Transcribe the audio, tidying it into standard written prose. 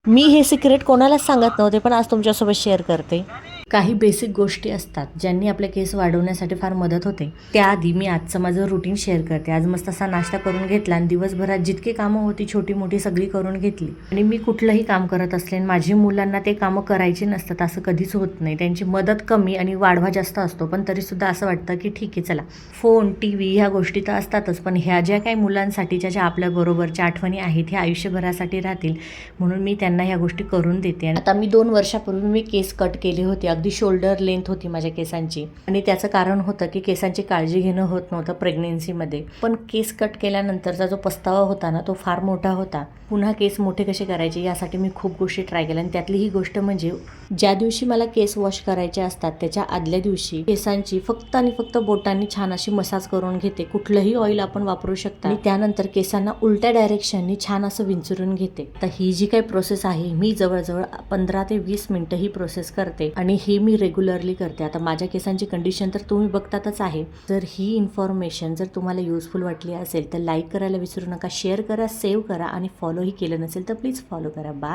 मी हे सिक्रेट कोणालाच सांगत नव्हते, पण आज तुमच्यासोबत शेअर करते. काही बेसिक गोष्टी असतात ज्यांनी आपले केस वाढवण्यासाठी फार मदत होते. त्याआधी मी आजचं माझं रुटीन शेअर करते. आज मस्त असा नाश्ता करून घेतला आणि दिवसभरात जितकी कामं होती छोटी मोठी सगळी करून घेतली. आणि मी कुठलंही काम करत असले आणि माझी मुलांना ते कामं करायची नसतात असं कधीच होत नाही. त्यांची मदत कमी आणि वाढवा जास्त असतो, पण तरीसुद्धा असं वाटतं की ठीक आहे चला, फोन TV ह्या गोष्टी तर असतातच, पण ह्या ज्या काही मुलांसाठीच्या ज्या आपल्याबरोबरच्या आठवणी आहेत ह्या आयुष्यभरासाठी राहतील, म्हणून मी त्यांना ह्या गोष्टी करून देते. आता मी 2 वर्षापूर्वी मी केस कट केले होते. अगदी शोल्डर लेंथ होती माझ्या केसांची आणि त्याचं कारण होतं की केसांची काळजी घेणं होत नव्हतं प्रेग्नेन्सीमध्ये. पण केस कट केल्यानंतरचा जो पस्तावा होता ना, तो फार मोठा होता. पुन्हा केस मोठे कसे करायचे यासाठी मी खूप गोष्टी ट्राय केल्या आणि त्यातली ही गोष्ट म्हणजे ज्या दिवशी मला केस वॉश करायचे असतात त्याच्या आदल्या दिवशी केसांची फक्त आणि फक्त बोटांनी छान अशी मसाज करून घेते. कुठलंही ऑइल आपण वापरू शकता आणि त्यानंतर केसांना उलट्या डायरेक्शननी छान असं विंचरून घेते. तर ही जी काही प्रोसेस आहे मी जवळजवळ 15 ते 20 मिनिटं ही प्रोसेस करते आणि हे मी रेग्युलरली करते. आता माझ्या केसांची कंडिशन तर तुम्ही बघतातच आहे. जर ही इन्फॉर्मेशन जर तुम्हाला युजफुल वाटली असेल तर लाईक करायला विसरू नका, शेअर करा, सेव्ह करा आणि फॉलोही केलं नसेल तर प्लीज फॉलो करा. बाय.